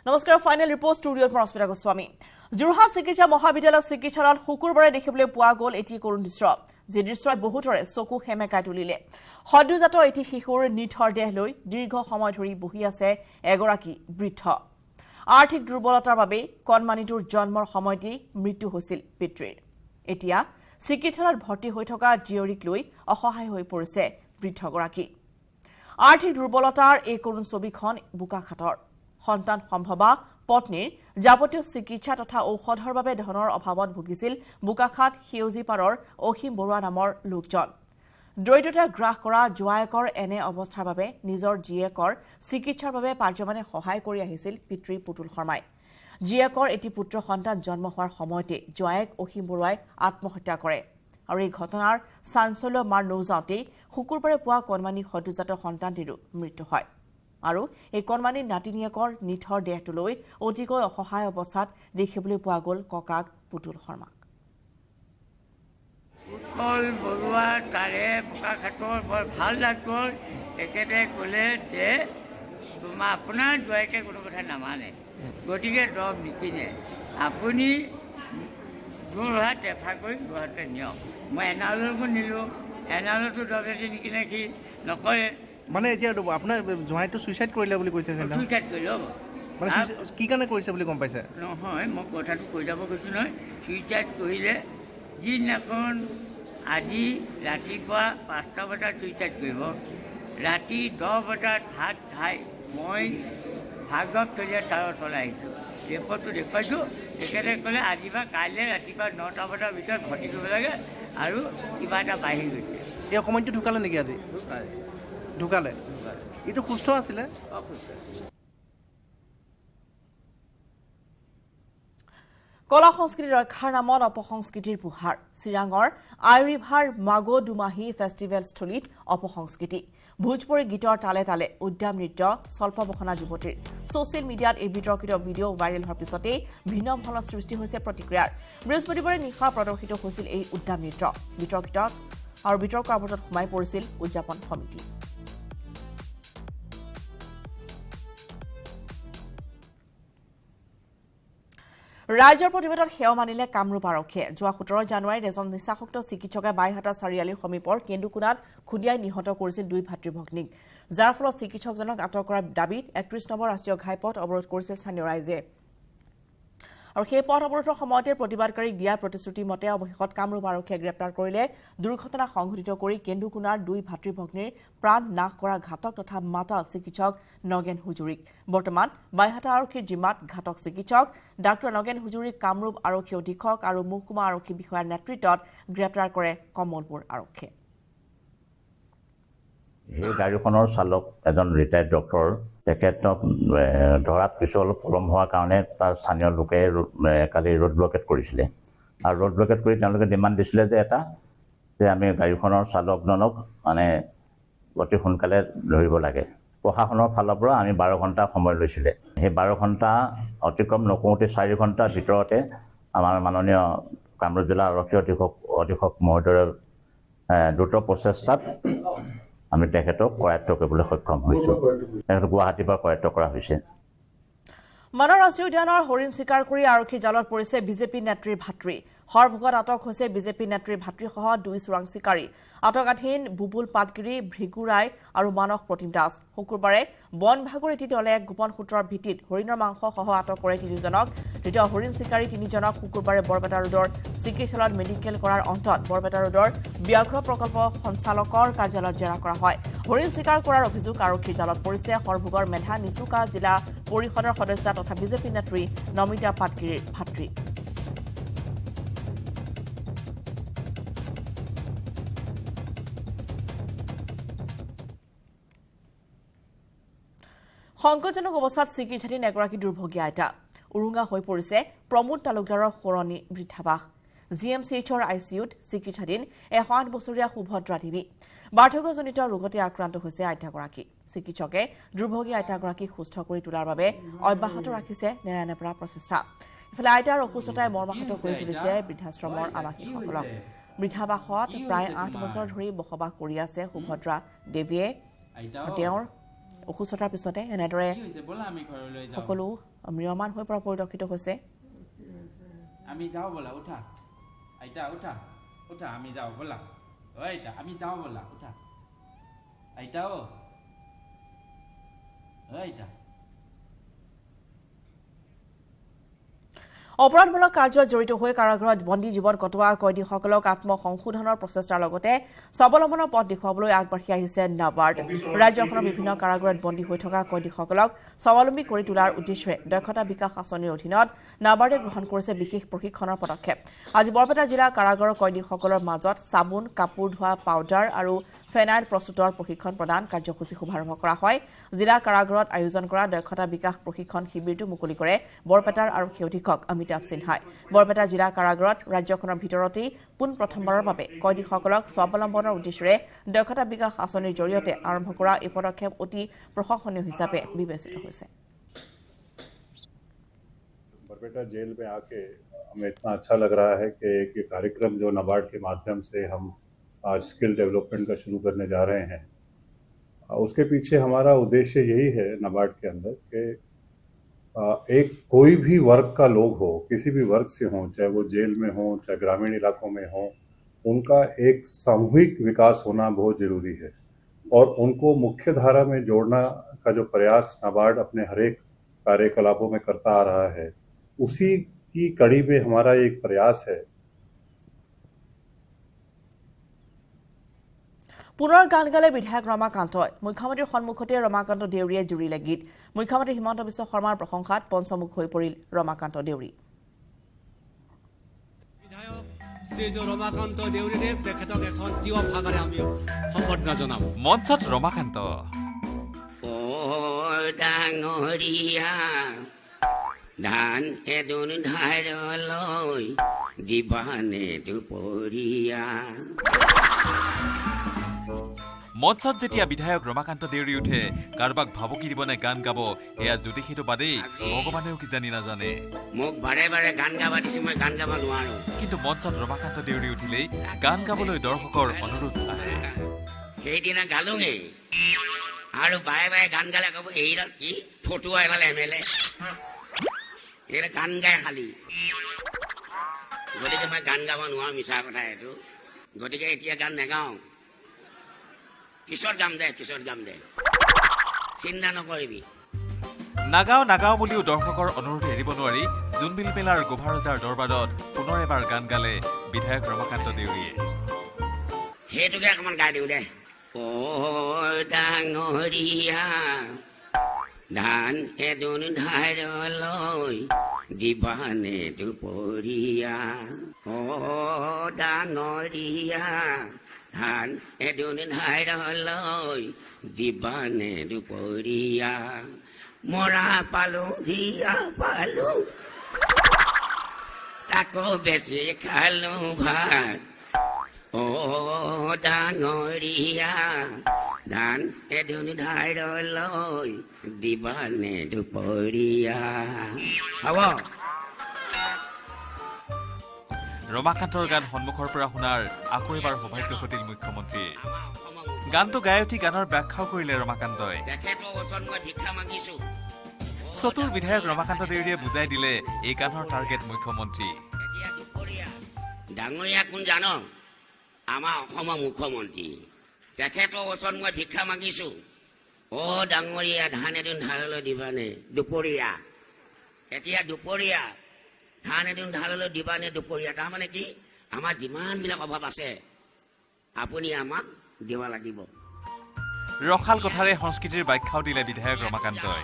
নমস্কাৰ final report ষ্টুডিঅ'ৰ পৰা অস্মিতা গোস্বামী যোৰহাট চিকিৎসা মহাবিদ্যালয় চিকিৎসালয়ত শুকুৰবাৰে দেখিবলৈ পোৱা গ'ল এটি কৰুণ দৃশ্য যি দৃশ্যই বহুতৰে চকু সেমেকাই তুলিলে সদ্যজাত এটি শিশুৰ নিথৰ দেহ লৈ দীৰ্ঘ সময় ধৰি বহি আছে এগৰাকী বৃদ্ধ আৰ্থিক দুৰ্বলতাৰ বাবে কণমানিটোৰ জন্মৰ সময়তেই মৃত্যু হৈছিল পিতৃৰ এতিয়া চিকিৎসালয়ত ভৰ্তি হৈ থকা জীয়ৰীক লৈ অসহায় হৈ পৰিছে বৃদ্ধগৰাকী আৰ্থিক দুৰ্বলতাৰ এই কৰুণ ছবিখন বোকাখাটৰ সন্তান সম্ভৱা পত্নীৰ যাৱতীয় চিকিৎসা তথা ঔষধৰ বাবে ধনৰ অভাৱত ভুগিছিল বোকাখাট সেউজীপাৰৰ অসীম বৰুৱা নামৰ লোকজন দৰিদ্ৰতা গ্ৰাস কৰা জোৱায়েকৰ এনে অৱস্থাৰ বাবে নিজৰ জীয়েকৰ চিকিৎসাৰ বাবে পাৰ্যমানে সহায় কৰি আহিছিল পিতৃ পুতুল শৰ্মাই জীয়েকৰ এটি পুত্ৰ সন্তান জন্ম হোৱাৰ সময়তে জোৱায়েক অসীম বৰুৱাই আত্মহত্যা কৰে আৰু এই ঘটনাৰ চাঞ্চল্য মাৰ নৌজাওঁতেই শুকুৰবাৰে পোৱা কণমানি সদ্যজাত সন্তানটিৰো মৃত্যু হয় আৰু এই কণমানি নাতিনীয়েকৰ নিথৰ দেহটো লৈ অতিকৈ অসহায় অৱস্থাত দেখিবলৈ পোৱা গ'ল ককাক পুতুল শৰ্মাক উৎপল বৰুৱা তাৰে বোকাখাটৰ বৰ ভাল ডাক্তৰ তেখেতে ক'লে যে আপোনাৰ জোৱাইকে কোনো কথা নামানে গতিকে দৰৱ নিকিনে আপুনি যোৰহাট ৰেফাৰ কৰি যোৰহাটে নিয়ক মই এনাললৈকো নিলোঁ এনালতো দৰৱ এটি নিকিনে সি নকৰে মানে এতিয়া আপোনাৰ জোৱাইটো ছুইচাইড কৰিলে বুলি কৈছে ছুইচাইড কৰিলে মানে কি কাৰণে কৰিছে বুলি গম পাইছে নহয় মই কথাটো কৈ যাব কৈছোঁ নহয় ছুইচাইড কৰিলে যিদিনাখন আজি ৰাতিপুৱা 5টা বজাত ছুইচাইড কৰিব ৰাতি 10 বজাত ভাত খাই মই ভাগৱত থলীয়া তাৰত চলাই আহিছোঁ ৰেপৰ্টটো দেখুৱাইছোঁ তেখেতে ক'লে আজি বা কাইলৈ ৰাতিপুৱা 9টা বজাৰ ভিতৰত ভৰ্তি কৰিব লাগে আৰু কিবা এটা বাঢ়ি গৈছে এই অকণমানিটো ঢুকালে নেকি আজি ঢুকালে এইটো সুস্থ আছিলে কলা সংস্কৃতি ৰক্ষাৰ নামত অপসংস্কৃতিৰ পোহাৰ চিৰাঙৰ আইৰিভাৰ মাগো দুমাহী ফেষ্টিভেল স্থলীত অপসংস্কৃতি ভোজপুৰী গীতৰ তালে তালে উদ্যাম নৃত্য স্বল্পবসনা যুৱতীৰ ছ'চিয়েল মিডিয়াত এই বিতৰ্কিত ভিডিঅ' ভাইৰেল হোৱাৰ পিছতেই ভিন্ন ধৰণৰ সৃষ্টি হৈছে প্ৰতিক্ৰিয়াৰ বৃহস্পতিবাৰে নিশা প্ৰদৰ্শিত হৈছিল এই উদ্যাম নৃত্য বিতৰ্কিত আৰু বিতৰ্কৰ আৱৰ্তত সোমাই পৰিছিল উদযাপন সমিতি ৰাজ্যৰ প্ৰতিবেদন সেৱা মানিলে কামৰূপ আৰক্ষীয়ে যোৱা 17 জানুৱাৰীত এজন নিচাসক্ত চিকিৎসকে বাইহাটা চাৰিআলিৰ সমীপৰ কেন্দুকুনাত খুন্দিয়াই নিহত কৰিছিল দুই ভাতৃ ভগ্নীক যাৰ ফলত চিকিৎসকজনক আটক কৰাৰ দাবীত 31 নম্বৰ ৰাষ্ট্ৰীয় ঘাইপথ অৱৰোধ কৰিছিল স্থানীয় ৰাইজে আৰু সেই পথ অৱৰোধৰ সময়তে প্ৰতিবাদকাৰীক দিয়া প্ৰতিশ্ৰুতি মতে অৱশেষত কামৰূপ আৰক্ষীয়ে গ্ৰেপ্তাৰ কৰিলে দুৰ্ঘটনা সংঘটিত কৰি কেন্দুকুনাৰ দুই ভাতৃ ভগ্নীৰ প্ৰাণ নাশ কৰা ঘাতক তথা মাতাল চিকিৎসক নগেন হুজুৰিক বৰ্তমান বাইহাটা আৰক্ষীৰ জিম্মাত ঘাতক চিকিৎসক ডাক্তৰ নগেন হুজুৰিক কামৰূপ আৰক্ষী অধীক্ষক আৰু মহকুমা আৰক্ষী বিষয়াৰ নেতৃত্বত গ্ৰেপ্তাৰ কৰে কমলপুৰ আৰক্ষীয়ে এই গাড়ীখনৰ চালক এজন ৰিটায়াৰ্ড ডক্টৰ তেখেতক ধৰাত কিছু অলপ পলম হোৱাৰ কাৰণে তাৰ স্থানীয় লোকে কালি ৰোড ব্লকেট কৰিছিলে আৰু ৰোড ব্লকেট কৰি তেওঁলোকে ডিমাণ্ড দিছিলে যে আমি গাড়ীখনৰ চালকজনক মানে অতি সোনকালে ধৰিব লাগে প্ৰশাসনৰ ফালৰ পৰা আমি 12 ঘণ্টা সময় লৈছিলে সেই 12 ঘণ্টা অতিক্ৰম নকৰোঁতে 4 ঘণ্টাৰ ভিতৰতে আমাৰ মাননীয় কামৰূপ জিলা আৰক্ষী অধীক্ষক মহোদয়ৰ দ্ৰুত প্ৰচেষ্টাত আমি তেখেতক কৰায়ত্ব কৰিবলৈ সক্ষম হৈছোঁ তেখেতক গুৱাহাটীৰ পৰা কৰায়ত্ব কৰা হৈছে মানাহ ৰাষ্ট্ৰীয় উদ্যানৰ হৰিণ চিকাৰ কৰি আৰক্ষী জালত পৰিছে বিজেপি নেত্ৰীৰ ভাতৃ হৰভোগত আটক হৈছে বিজেপি নেত্ৰীৰ ভাতৃসহ দুই চোৰাং চিকাৰী আটকাধীন বুবুল পাটগিৰি ভৃগু ৰায় আৰু মানস প্ৰতিম দাস শুকুৰবাৰে বন বিভাগৰ এটি দলে এক গোপন সূত্ৰৰ ভিত্তিত হৰিণৰ মাংসসহ আটক কৰে তিনিজনক দ্বিতীয় হৰিণ চিকাৰী তিনিজনক শুকুৰবাৰে বৰপেটা ৰোডৰ চিকিৎসালয়ত মেডিকেল কৰাৰ অন্তত বৰপেটা ৰোডৰ ব্যাঘ্ৰ প্ৰকল্প সঞ্চালকৰ কাৰ্যালয়ত জেৰা কৰা হয় হৰিণ চিকাৰ কৰাৰ অভিযোগ আৰক্ষীৰ জালত পৰিছে হৰভোগৰ মেধা নিচুকা জিলা পৰিষদৰ সদস্য তথা বিজেপি নেত্ৰী নমিতা পাটগিৰিৰ ভাতৃ সংকটজনক অৱস্থাত চিকিৎসাধীন এগৰাকী দুৰ্ভগীয়া আইতা উৰুঙা হৈ পৰিছে প্ৰমোদ তালুকদাৰৰ শৰণী বৃদ্ধাবাস জিএমচিএইচৰ আইচিইউত চিকিৎসাধীন 108 বছৰীয়া সুভদ্ৰা দেৱী বাৰ্ধক্যজনিত ৰোগতে আক্ৰান্ত হৈছে আইতাগৰাকী চিকিৎসকে দুৰ্ভগীয়া আইতাগৰাকীক সুস্থ কৰি তোলাৰ বাবে অব্যাহত ৰাখিছে নেৰানেপেৰা প্ৰচেষ্টা ইফালে আইতাৰ অসুস্থতাই মৰ্মাহত কৰি তুলিছে বৃদ্ধাশ্ৰমৰ আৱাসীসকলক বৃদ্ধাবাসত প্ৰায় 8 বছৰ ধৰি বসবাস কৰি আছে সুভদ্ৰা দেৱীয়ে তেওঁৰ অসুস্থতাৰ পিছতে এনেদৰে সকলো ম্ৰিয়মান হৈ পৰা পৰিলক্ষিত হৈছে আমি যাও বলা উঠা আইতা উঠা উঠা আমি যাও বলা ও আইতা আমি যাও বলা উঠা আইতা ও আইতা অপৰাধমূলক কাৰ্যত জড়িত হৈ কাৰাগাৰত বন্দী জীৱন কটোৱা কয়দীসকলক আত্মসংশোধনৰ প্ৰচেষ্টাৰ লগতে স্বাৱলম্বনৰ পথ দেখুৱাবলৈ আগবাঢ়ি আহিছে নাবাৰ্ড ৰাজ্যখনৰ বিভিন্ন কাৰাগাৰত বন্দী হৈ থকা কয়দীসকলক স্বাৱলম্বী কৰি তোলাৰ উদ্দেশ্যে দক্ষতা বিকাশ আঁচনিৰ অধীনত নাবাৰ্ডে গ্ৰহণ কৰিছে বিশেষ প্ৰশিক্ষণৰ পদক্ষেপ আজি বৰপেটা জিলা কাৰাগাৰৰ কয়দীসকলৰ মাজত চাবোন কাপোৰ ধোৱা পাউডাৰ আৰু ফেনাইল প্ৰস্তুতৰ প্ৰশিক্ষণ প্ৰদান কাৰ্যসূচী শুভাৰম্ভ কৰা হয় জিলা কাৰাগাৰত আয়োজন কৰা দক্ষতা বিকাশ প্ৰশিক্ষণ শিবিৰটো মুকলি কৰে বৰপেটাৰ আৰক্ষী অধীক্ষক অমিতাভ সিনহাই বৰপেটা জিলা কাৰাগাৰত ৰাজ্যখনৰ ভিতৰতেই প্ৰথমবাৰৰ বাবে কয়দীসকলক স্বাৱলম্বনৰ উদ্দেশ্যে দক্ষতা বিকাশ আঁচনিৰ জৰিয়তে আৰম্ভ কৰা এই পদক্ষেপ অতি প্ৰশংসনীয় হিচাপে বিবেচিত হৈছে बरपेटा जेल में आके हमें इतना अच्छा लग रहा है कि एक ये कार्यक्रम जो नाबार्ड के माध्यम से हम स्किल डेवलपमेंट का शुरू करने जा रहे हैं उसके पीछे हमारा उद्देश्य यही है नाबार्ड के अंदर कि एक कोई भी वर्ग का लोग हो किसी भी वर्ग से हो चाहे वो जेल में हो चाहे ग्रामीण इलाकों में हो उनका एक सामूहिक विकास होना बहुत जरूरी है और उनको मुख्य धारा में जोड़ना का जो प्रयास नाबार्ड अपने हर एक कार्यकलापों में करता आ रहा है उसी की कड़ी में हमारा एक प्रयास है পুনৰ গান গালে বিধায়ক ৰমাকান্তই মুখ্যমন্ত্ৰীৰ সন্মুখতে ৰমাকান্ত দেউৰীয়ে জুৰিলে গীত মুখ্যমন্ত্ৰী হিমন্ত বিশ্ব শৰ্মাৰ প্ৰশংসাত পঞ্চমুখ হৈ পৰিল ৰমাকান্ত দেউৰী বিধায়ক শ্ৰীযুত ৰমাকান্ত দেউৰীদেৱ তেখেতক এখন জীৱ ভাগৰে আমি সম্বৰ্ধনা জনাম মঞ্চত ৰমাকান্ত ও ডাঙৰীয়া ধান এদোন ধাৰলৈ দিবানে দুপৰীয়া মঞ্চত যেতিয়া বিধায়ক ৰমাকান্ত দেউৰী উঠে কাৰোবাক ভাবুকি দিবনে গান গাব এয়া জ্যোতিষীটো বাদেই ভগৱানেও কিজানি নাজানে মোক বাৰে বাৰে গান গাবা দিছে মই গান গাব নোৱাৰো কিন্তু মঞ্চত ৰমাকান্ত দেউৰী উঠিলেই গান গাবলৈ দৰ্শকৰ অনুৰোধ আহে সেইদিনা গালোঙে আৰু বাৰে বাৰে গান গালে ক'ব এইডাল কি ফটোৱা এডাল এমএলএ এইডাল গান গাই খালি গতিকে মই গান গাব নোৱাৰো মিছা কথা এইটো গতিকে এতিয়া গান নেগাওঁ পিছত গাম দে চিন্তা নকৰিবি নাগাওঁ বুলিও দৰ্শকৰ অনুৰোধ এৰিব নোৱাৰি জোনবিল মেলাৰ গোভাৰজাৰ দৰবাৰত পুনৰ এবাৰ গান গালে বিধায়ক ৰমাকান্ত দেউৰীয়ে সেইটোকে অকণমান গাই দিওঁ দে ও ডাঙৰীয়া ধান এদোন ধাৰলৈ দিবানে দুপৰীয়া ও ডাঙৰীয়া ধান এদোন ধাৰলৈ দিবানে দুপৰীয়া মৰা পালো দিয়া পালো তাকো বেছি খালো ভাত ও ডাঙৰীয়া ধান এদোন ধাৰলৈ দিবানে দুপৰীয়া হ'ব ৰমাকান্তৰ গান সন্মুখৰ পৰা শুনাৰ আকৌ এবাৰ সৌভাগ্য ঘটিল মুখ্যমন্ত্ৰীয়ে গানটো গাই উঠি গানৰ ব্যাখ্যাও কৰিলে ৰমাকান্তই চতুৰ বিধায়ক ৰমাকান্ত দেউৰীয়ে বুজাই দিলে এই গানৰ টাৰ্গেট মুখ্যমন্ত্ৰী ডাঙৰীয়া কোন জানো আমাৰ অসমৰ মুখ্যমন্ত্ৰী তেখেতৰ ওচৰত মই ভিক্ষা মাগিছো অ ডাঙৰীয়া ধান এদিন ধাৰলৈ দিবানে দুপৰীয়া এতিয়া দুপৰীয়া ধান এদিন ধাৰলৈ দিবানে দুপৰীয়া তাৰমানে কি আমাৰ যিমানবিলাক অভাৱ আছে আপুনি আমাক দিব লাগিব ৰখাল কথাৰে সংস্কৃতিৰ ব্যাখ্যাও দিলে বিধায়ক ৰমাকান্তই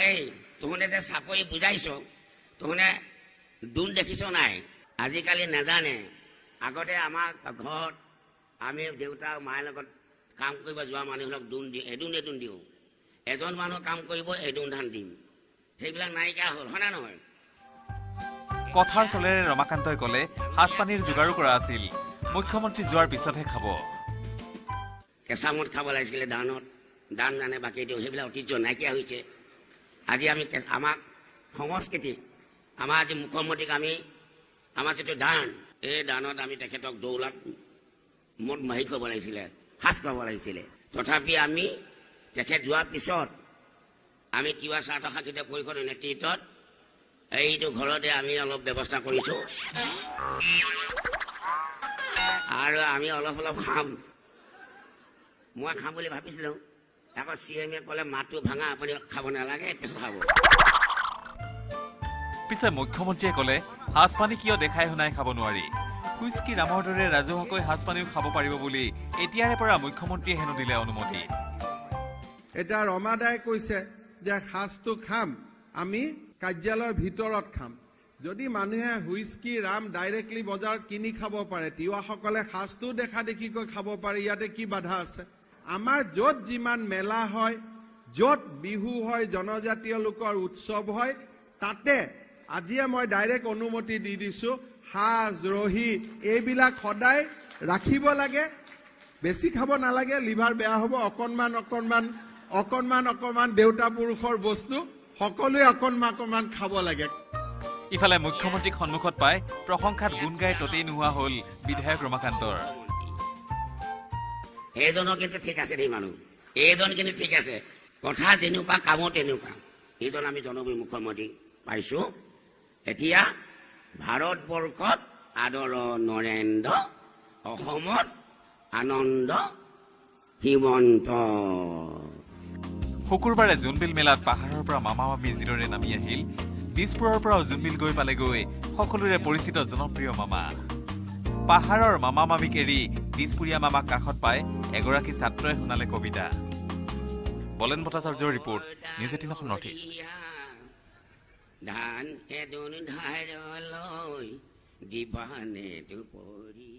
এই তহঁতে যে চাকৰি বুজাইছ তহঁতে দোন দেখিছ নাই আজিকালি নাজানে আগতে আমাৰ ঘৰত আমি দেউতা মাৰ লগত কাম কৰিব যোৱা মানুহক এদোন দিওঁ এজন মানুহ কাম কৰিব এদোন ধান দিম সেইবিলাক নাইকিয়া হ'ল হয় না নহয় কথাৰ চলেৰে ৰমাকান্তই ক'লে সাজপানীৰ যোগাৰো কৰা আছিল মুখ্যমন্ত্ৰী যোৱাৰ পিছতহে খাব কেঁচা মদ খাব লাগিছিলে দান দানে বাকী দিওঁ সেইবিলাক ঐতিহ্য নাইকিয়া হৈছে আজি আমি আমাক সংস্কৃতি আমাৰ আজি মুখ্যমন্ত্ৰীক আমি আমাৰ যিটো দান এই দানত আমি তেখেতক দৌলত মদ মাৰি খাব লাগিছিলে সাজ খাব লাগিছিলে তথাপি আমি তেখেত যোৱাৰ পিছত আমি তিৱা স্বাৰ্থ সাহিত্য পৰিষদৰ নেতৃত্বত এইটো ঘৰতে আমি অলপ ব্যৱস্থা কৰিছোঁ আৰু আমি অলপ খাম মই খাম বুলি ভাবিছিলোঁ আকৌ CMে ক'লে মাতটো ভাঙা আপুনি খাব নালাগে পিছত খাব পিছে মুখ্যমন্ত্ৰীয়ে ক'লে সাজপানী কিয় দেখাই শুনাই খাব নোৱাৰি হুইস্কি ৰামৰ দৰে ৰাজহুৱাকৈ সাজপানীও খাব পাৰিব বুলি এতিয়াৰে পৰা মুখ্যমন্ত্ৰীয়ে হেনো দিলে অনুমতি এটা ৰমাদাই কৈছে যে সাজটো খাম আমি কাৰ্যালয়ৰ ভিতৰত খাম যদি মানুহে হুইস্কি ৰাম ডাইৰেক্টলি বজাৰত কিনি খাব পাৰে তিৱাসকলে সাজটো দেখা দেখিকৈ খাব পাৰে ইয়াতে কি বাধা আছে আমাৰ য'ত যিমান মেলা হয় য'ত বিহু হয় জনজাতীয় লোকৰ উৎসৱ হয় তাতে আজিয়ে মই ডাইৰেক্ট অনুমতি দি দিছোঁ সাজ ৰহি এইবিলাক সদায় ৰাখিব লাগে বেছি খাব নালাগে লিভাৰ বেয়া হ'ব অকণমান দেউতা পুৰুষৰ বস্তু সকলোৱে অকণমান খাব লাগে ইফালে মুখ্যমন্ত্ৰীক সন্মুখত পাই প্ৰশংসাত গুণ গাই ততেই নোহোৱা হ'ল বিধায়ক ৰমাকান্তৰ এইজনৰ কিন্তু ঠিক আছে দেই মানুহ এইজন কিন্তু ঠিক আছে কথা যেনেকুৱা কামো তেনেকুৱা এইজন আমি জনপ্ৰিয় মুখ্যমন্ত্ৰী পাইছোঁ এতিয়া ভাৰতবৰ্ষত আদৰ নৰেন্দ্ৰ অসমত আনন্দ হিমন্ত শুকুৰবাৰে জোনবিল মেলাত পাহাৰৰ পৰা মামা মামী জিৰৰে নামি আহিল দিছপুৰৰ পৰাও জোনবিল গৈ পালেগৈ সকলোৰে পৰিচিত জনপ্ৰিয় মামা পাহাৰৰ মামা মামীক এৰি দিছপুৰীয়া মামাক কাষত পাই এগৰাকী ছাত্ৰই শুনালে কবিতা বলেন ভট্টাচাৰ্যৰ report news 18 Assam north east ধান এদন ধাৰলৈ দিবানে দুপৰি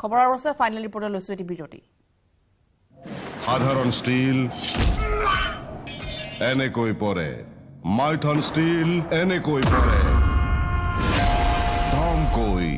খবৰ আৰু আছে ফাইনেল ৰিপৰ্টৰ লৈছোঁ এটি বিৰতি সাধাৰণ ষ্টীল এনেকৈ পৰে মাইথন ষ্টীল এনেকৈ পৰে ধমকৈ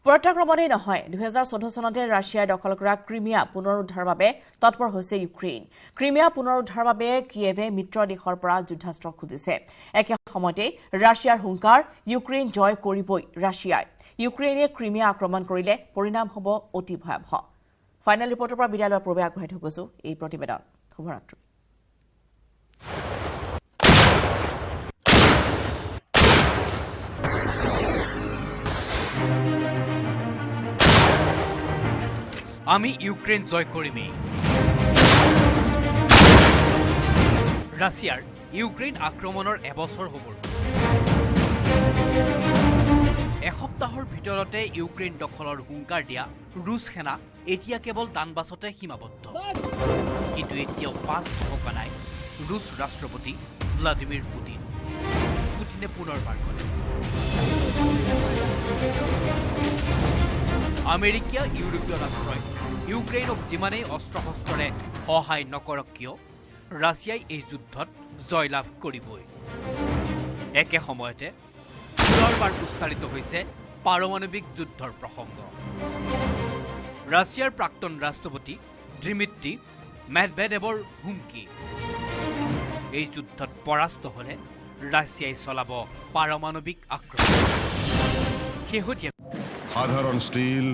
পৰাক্ৰমণেই নহয় 2014 চনতে ৰাছিয়াই দখল কৰা ক্ৰিমিয়া পুনৰুদ্ধাৰৰ বাবে তৎপৰ হৈছে ইউক্ৰেইন ক্ৰিমিয়া পুনৰুদ্ধাৰৰ বাবে কিয়েভে মিত্ৰ দেশৰ পৰা যুদ্ধাস্ত্ৰ খুজিছে একে সময়তে ৰাছিয়াৰ হুংকাৰ ইউক্ৰেইন জয় কৰিবই ৰাছিয়াই ইউক্ৰেইনে ক্ৰিমিয়া আক্ৰমণ কৰিলে পৰিণাম হ'ব অতি ভয়াৱহ ফাইনেল ৰিপৰ্টৰ পৰা বিদায় লোৱাৰ পূৰ্বে আগবঢ়াই থৈ গৈছো এই প্ৰতিবেদন শুভৰাত্ৰি আমি ইউক্ৰেইন জয় কৰিমেই ৰাছিয়াৰ ইউক্ৰেইন আক্ৰমণৰ এবছৰ হ'ব এসপ্তাহৰ ভিতৰতে ইউক্ৰেইন দখলৰ হুংকাৰ দিয়া ৰুছ সেনা এতিয়া কেৱল দানবাছতে সীমাবদ্ধ কিন্তু এতিয়াও পাছ থকা নাই ৰুছ ৰাষ্ট্ৰপতি ভ্লাদিমিৰ পুটিনে পুনৰবাৰ কৰে আমেৰিকা ইউৰোপীয় ৰাষ্ট্ৰই ইউক্ৰেইনক যিমানেই অস্ত্ৰ শস্ত্ৰৰে সহায় নকৰক কিয় ৰাছিয়াই এই যুদ্ধত জয়লাভ কৰিবই একে সময়তে পুনৰবাৰ উচ্চাৰিত হৈছে পাৰমাণৱিক যুদ্ধৰ প্ৰসংগ ৰাছিয়াৰ প্ৰাক্তন ৰাষ্ট্ৰপতি ডিমিট্ৰি মেদভেডেভৰ হুমকি এই যুদ্ধত পৰাস্ত হ'লে ৰাছিয়াই চলাব পাৰমাণৱিক আক্ৰমণ শেহতীয়া সাধাৰণ ষ্টীল